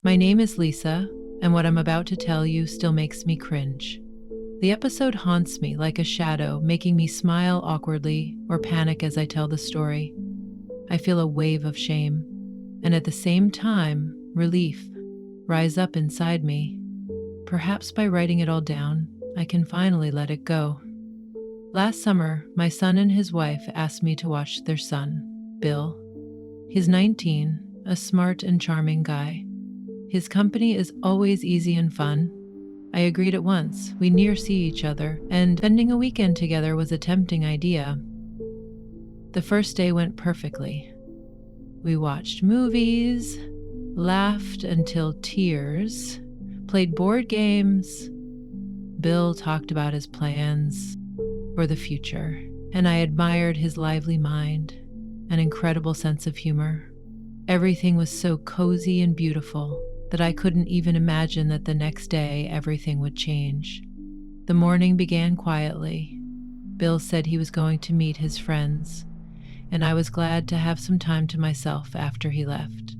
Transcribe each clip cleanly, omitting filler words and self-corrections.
My name is Lisa, and what I'm about to tell you still makes me cringe. The episode haunts me like a shadow, making me smile awkwardly or panic as I tell the story. I feel a wave of shame, and at the same time, relief rise up inside me. Perhaps by writing it all down, I can finally let it go. Last summer, my son and his wife asked me to watch their son, Bill. He's 19, a smart and charming guy. His company is always easy and fun. I agreed at once. We near see each other, and spending a weekend together was a tempting idea. The first day went perfectly. We watched movies, laughed until tears, played board games. Bill talked about his plans for the future, and I admired his lively mind and incredible sense of humor. Everything was so cozy and beautiful that I couldn't even imagine that the next day everything would change. The morning began quietly. Bill said he was going to meet his friends, and I was glad to have some time to myself after he left.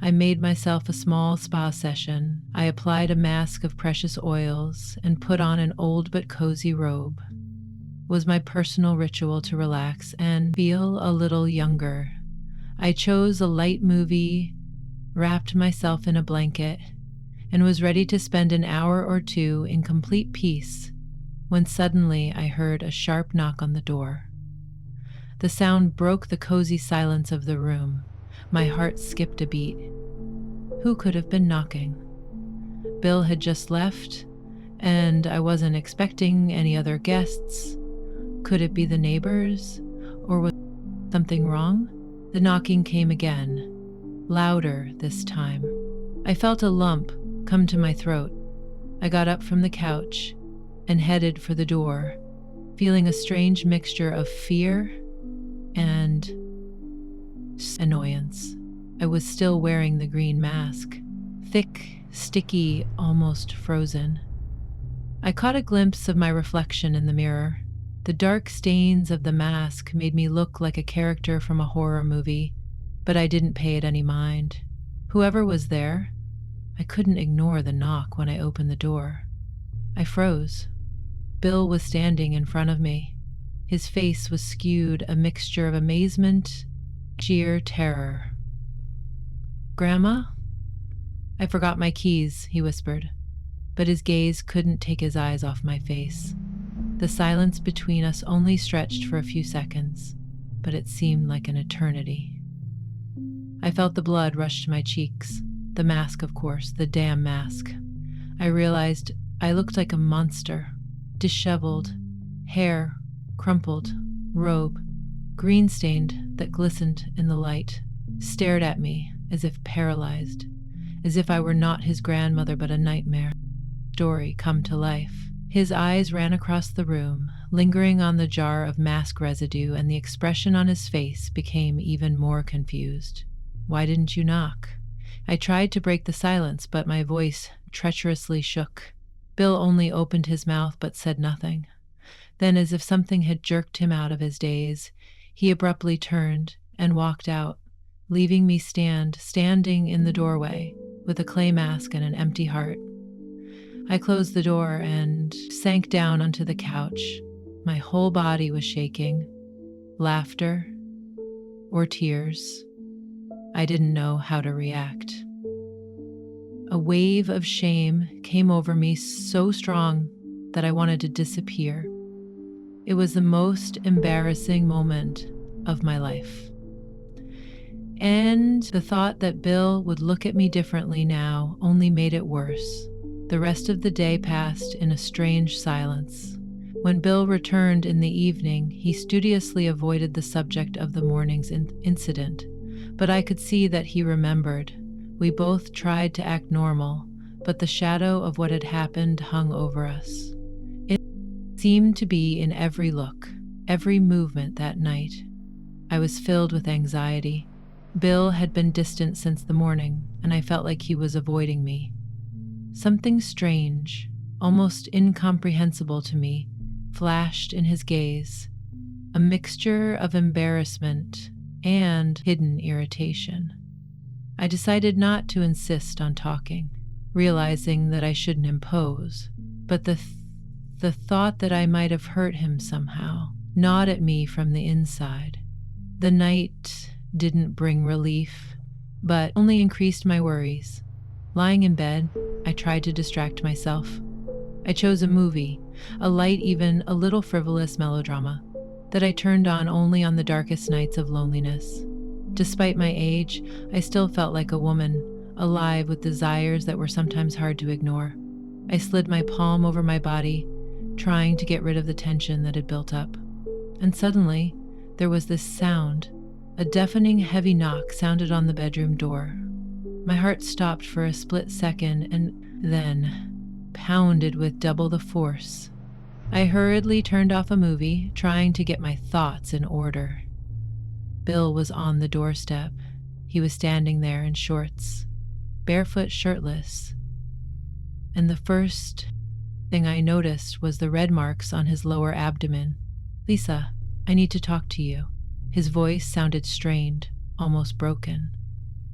I made myself a small spa session. I applied a mask of precious oils and put on an old but cozy robe. It was my personal ritual to relax and feel a little younger. I chose a light movie, wrapped myself in a blanket, and was ready to spend an hour or two in complete peace when suddenly I heard a sharp knock on the door. The sound broke the cozy silence of the room. My heart skipped a beat. Who could have been knocking? Bill had just left, and I wasn't expecting any other guests. Could it be the neighbors, or was something wrong? The knocking came again, louder this time. I felt a lump come to my throat. I got up from the couch and headed for the door, feeling a strange mixture of fear and annoyance. I was still wearing the green mask, thick, sticky, almost frozen. I caught a glimpse of my reflection in the mirror. The dark stains of the mask made me look like a character from a horror movie, but I didn't pay it any mind. Whoever was there, I couldn't ignore the knock when I opened the door. I froze. Bill was standing in front of me. His face was skewed, a mixture of amazement, sheer terror. "Grandma?" "I forgot my keys," he whispered, but his gaze couldn't take his eyes off my face. The silence between us only stretched for a few seconds, but it seemed like an eternity. I felt the blood rush to my cheeks. The mask, of course, the damn mask. I realized I looked like a monster, disheveled, hair crumpled, robe, green-stained that glistened in the light, stared at me as if paralyzed, as if I were not his grandmother but a nightmare story come to life. His eyes ran across the room, lingering on the jar of mask residue, and the expression on his face became even more confused. "Why didn't you knock?" I tried to break the silence, but my voice treacherously shook. Bill only opened his mouth but said nothing. Then, as if something had jerked him out of his daze, he abruptly turned and walked out, leaving me standing in the doorway with a clay mask and an empty heart. I closed the door and sank down onto the couch. My whole body was shaking. Laughter or tears. I didn't know how to react. A wave of shame came over me so strong that I wanted to disappear. It was the most embarrassing moment of my life. And the thought that Bill would look at me differently now only made it worse. The rest of the day passed in a strange silence. When Bill returned in the evening, he studiously avoided the subject of the morning's incident, but I could see that he remembered. We both tried to act normal, but the shadow of what had happened hung over us. It seemed to be in every look, every movement that night. I was filled with anxiety. Bill had been distant since the morning, and I felt like he was avoiding me. Something strange, almost incomprehensible to me, flashed in his gaze, a mixture of embarrassment and hidden irritation. I decided not to insist on talking, realizing that I shouldn't impose, but the thought that I might have hurt him somehow gnawed at me from the inside. The night didn't bring relief, but only increased my worries. Lying in bed, I tried to distract myself. I chose a movie, a light, even a little frivolous melodrama that I turned on only on the darkest nights of loneliness. Despite my age, I still felt like a woman, alive with desires that were sometimes hard to ignore. I slid my palm over my body, trying to get rid of the tension that had built up. And suddenly, there was this sound. A deafening, heavy knock sounded on the bedroom door. My heart stopped for a split second and then pounded with double the force. I hurriedly turned off a movie, trying to get my thoughts in order. Bill was on the doorstep. He was standing there in shorts, barefoot, shirtless. And the first thing I noticed was the red marks on his lower abdomen. "Lisa, I need to talk to you." His voice sounded strained, almost broken.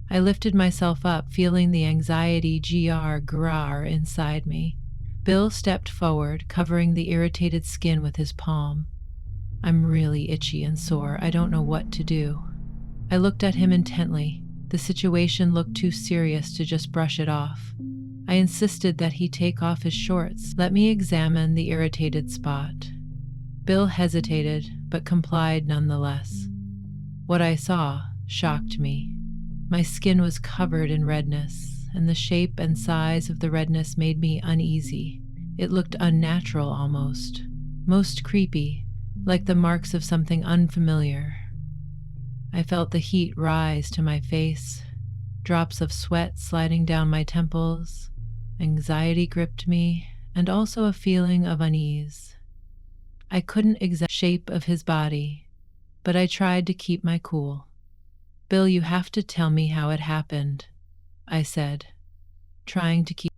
I lifted myself up, feeling the anxiety grar inside me. Bill stepped forward, covering the irritated skin with his palm. "I'm really itchy and sore. I don't know what to do." I looked at him intently. The situation looked too serious to just brush it off. I insisted that he take off his shorts. "Let me examine the irritated spot." Bill hesitated, but complied nonetheless. What I saw shocked me. My skin was covered in redness, and the shape and size of the redness made me uneasy. It looked unnatural almost, most creepy, like the marks of something unfamiliar. I felt the heat rise to my face, drops of sweat sliding down my temples. Anxiety gripped me, and also a feeling of unease. I couldn't examine the shape of his body, but I tried to keep my cool. "Bill, you have to tell me how it happened," I said, trying to keep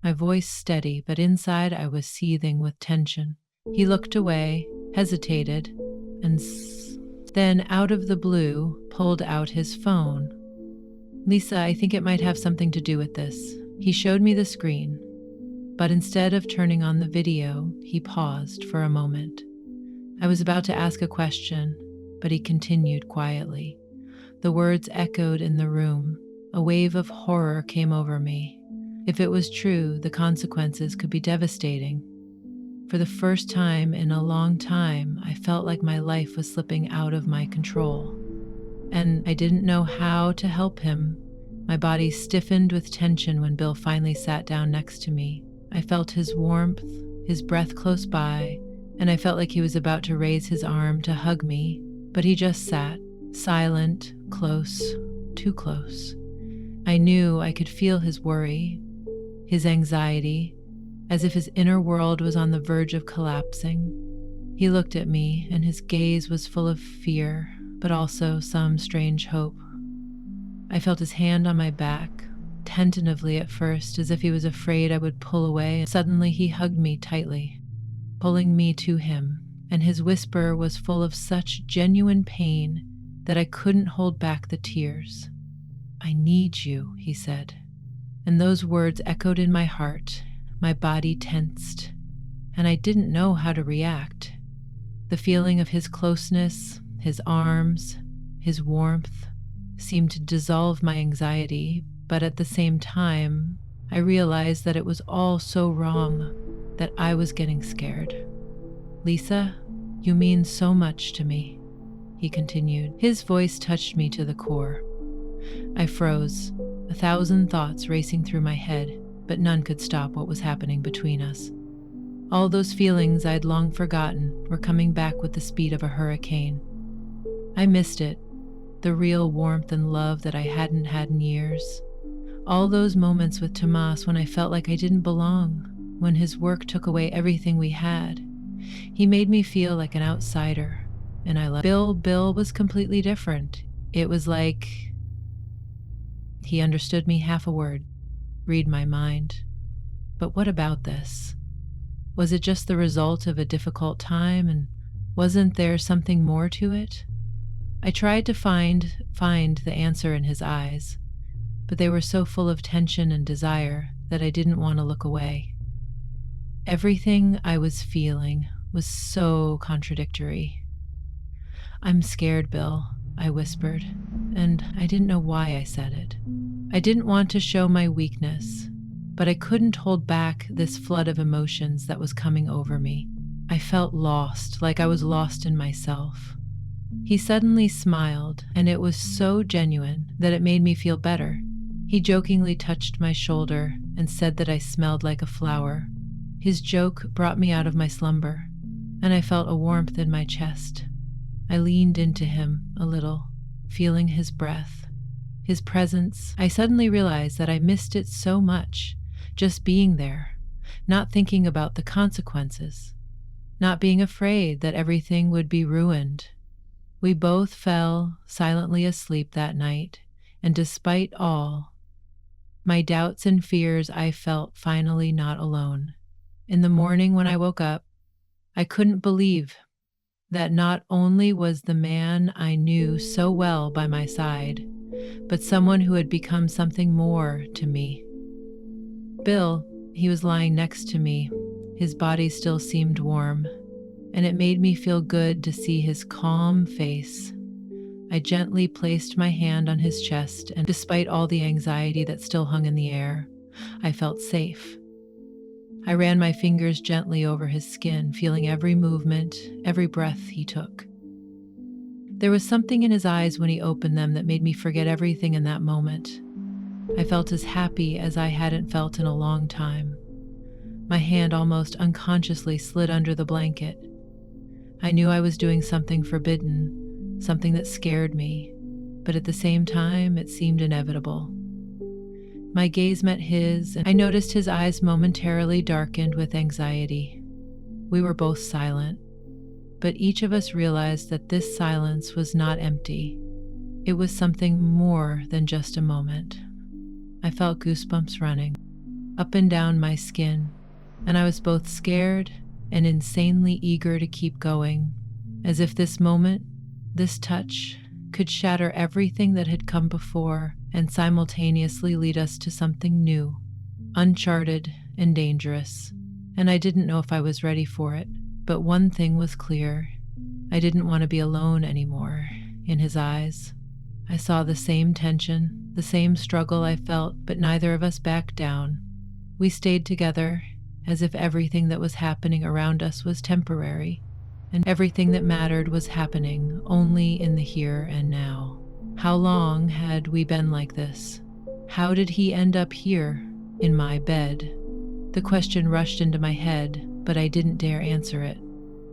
my voice steady, but inside I was seething with tension. He looked away, hesitated, and then, out of the blue, pulled out his phone. "Lisa, I think it might have something to do with this." He showed me the screen, but instead of turning on the video, he paused for a moment. I was about to ask a question, but he continued quietly. The words echoed in the room. A wave of horror came over me. If it was true, the consequences could be devastating. For the first time in a long time, I felt like my life was slipping out of my control. And I didn't know how to help him. My body stiffened with tension when Bill finally sat down next to me. I felt his warmth, his breath close by, and I felt like he was about to raise his arm to hug me, but he just sat, silent, close, too close. I knew I could feel his worry, his anxiety, as if his inner world was on the verge of collapsing. He looked at me, and his gaze was full of fear, but also some strange hope. I felt his hand on my back, tentatively at first, as if he was afraid I would pull away, and suddenly he hugged me tightly, pulling me to him, and his whisper was full of such genuine pain that I couldn't hold back the tears. "I need you," he said, and those words echoed in my heart. My body tensed, and I didn't know how to react. The feeling of his closeness, his arms, his warmth, seemed to dissolve my anxiety, but at the same time, I realized that it was all so wrong, that I was getting scared. "Lisa, you mean so much to me," he continued. His voice touched me to the core. I froze, 1,000 thoughts racing through my head, but none could stop what was happening between us. All those feelings I'd long forgotten were coming back with the speed of a hurricane. I missed it, the real warmth and love that I hadn't had in years. All those moments with Tomas when I felt like I didn't belong, when his work took away everything we had. He made me feel like an outsider, and I loved Bill. Bill was completely different. It was like he understood me half a word, read my mind. But what about this? Was it just the result of a difficult time, and wasn't there something more to it? I tried to find the answer in his eyes, but they were so full of tension and desire that I didn't want to look away. Everything I was feeling was so contradictory. "I'm scared, Bill," I whispered, and I didn't know why I said it. I didn't want to show my weakness, but I couldn't hold back this flood of emotions that was coming over me. I felt lost, like I was lost in myself. He suddenly smiled, and it was so genuine that it made me feel better. He jokingly touched my shoulder and said that I smelled like a flower. His joke brought me out of my slumber, and I felt a warmth in my chest. I leaned into him a little, feeling his breath, his presence. I suddenly realized that I missed it so much, just being there, not thinking about the consequences, not being afraid that everything would be ruined. We both fell silently asleep that night, and despite all my doubts and fears, I felt finally not alone. In the morning when I woke up, I couldn't believe that not only was the man I knew so well by my side, but someone who had become something more to me. Bill, he was lying next to me. His body still seemed warm, and it made me feel good to see his calm face. I gently placed my hand on his chest, and despite all the anxiety that still hung in the air, I felt safe. I ran my fingers gently over his skin, feeling every movement, every breath he took. There was something in his eyes when he opened them that made me forget everything in that moment. I felt as happy as I hadn't felt in a long time. My hand almost unconsciously slid under the blanket. I knew I was doing something forbidden, something that scared me, but at the same time, it seemed inevitable. My gaze met his, and I noticed his eyes momentarily darkened with anxiety. We were both silent, but each of us realized that this silence was not empty. It was something more than just a moment. I felt goosebumps running up and down my skin, and I was both scared and insanely eager to keep going, as if this moment, this touch, could shatter everything that had come before and simultaneously lead us to something new, uncharted and dangerous. And I didn't know if I was ready for it, but one thing was clear. I didn't want to be alone anymore. In his eyes, I saw the same tension, the same struggle I felt, but neither of us backed down. We stayed together, as if everything that was happening around us was temporary, and everything that mattered was happening only in the here and now. How long had we been like this? How did he end up here, in my bed? The question rushed into my head, but I didn't dare answer it.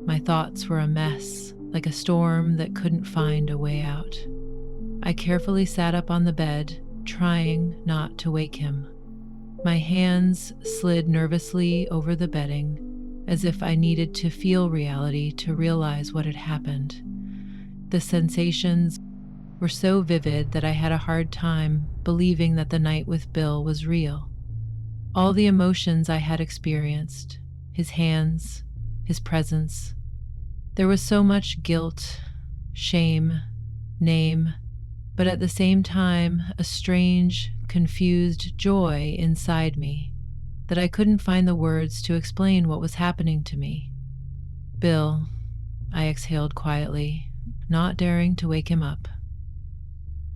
My thoughts were a mess, like a storm that couldn't find a way out. I carefully sat up on the bed, trying not to wake him. My hands slid nervously over the bedding, as if I needed to feel reality to realize what had happened. The sensations were so vivid that I had a hard time believing that the night with Bill was real. All the emotions I had experienced, his hands, his presence. There was so much guilt, shame, name, but at the same time, a strange, confused joy inside me that I couldn't find the words to explain what was happening to me. "Bill," I exhaled quietly, not daring to wake him up.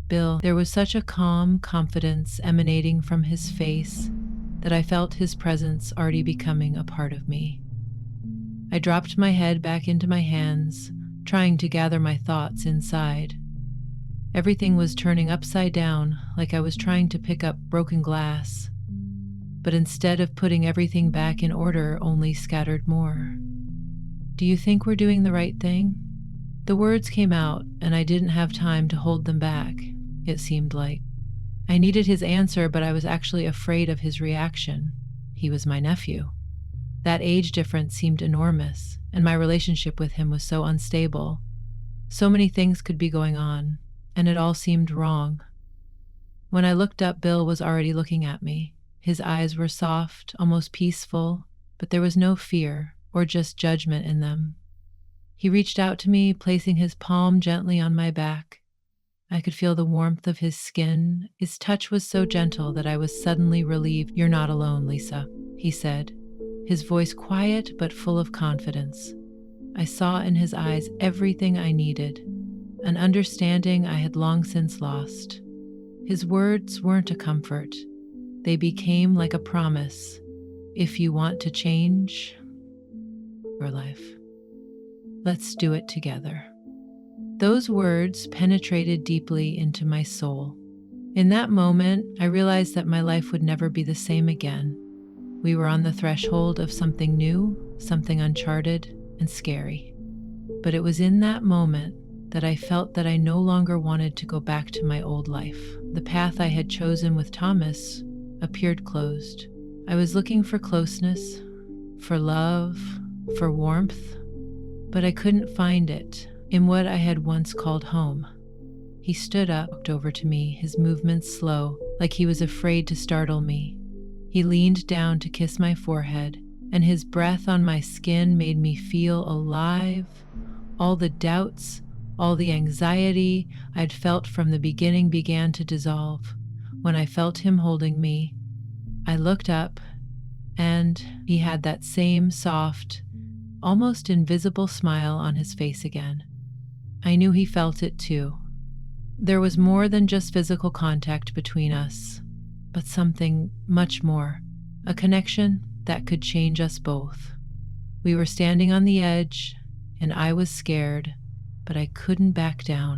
"Bill," there was such a calm confidence emanating from his face that I felt his presence already becoming a part of me. I dropped my head back into my hands, trying to gather my thoughts inside. Everything was turning upside down, like I was trying to pick up broken glass, but instead of putting everything back in order, only scattered more. "Do you think we're doing the right thing?" The words came out, and I didn't have time to hold them back, it seemed like. I needed his answer, but I was actually afraid of his reaction. He was my nephew. That age difference seemed enormous, and my relationship with him was so unstable. So many things could be going on, and it all seemed wrong. When I looked up, Bill was already looking at me. His eyes were soft, almost peaceful, but there was no fear or just judgment in them. He reached out to me, placing his palm gently on my back. I could feel the warmth of his skin. His touch was so gentle that I was suddenly relieved. "You're not alone, Lisa," he said, his voice quiet but full of confidence. I saw in his eyes everything I needed, an understanding I had long since lost. His words weren't a comfort, they became like a promise. If you want to change your life, let's do it together. Those words penetrated deeply into my soul. In that moment, I realized that my life would never be the same again. We were on the threshold of something new, something uncharted and scary. But it was in that moment that I felt that I no longer wanted to go back to my old life. The path I had chosen with Thomas appeared closed. I was looking for closeness, for love, for warmth, but I couldn't find it in what I had once called home. He stood up, walked over to me, his movements slow, like he was afraid to startle me. He leaned down to kiss my forehead, and his breath on my skin made me feel alive. All the doubts, all the anxiety I'd felt from the beginning began to dissolve. When I felt him holding me, I looked up, and he had that same soft, almost invisible smile on his face again. I knew he felt it too. There was more than just physical contact between us, but something much more, a connection that could change us both. We were standing on the edge, and I was scared, but I couldn't back down.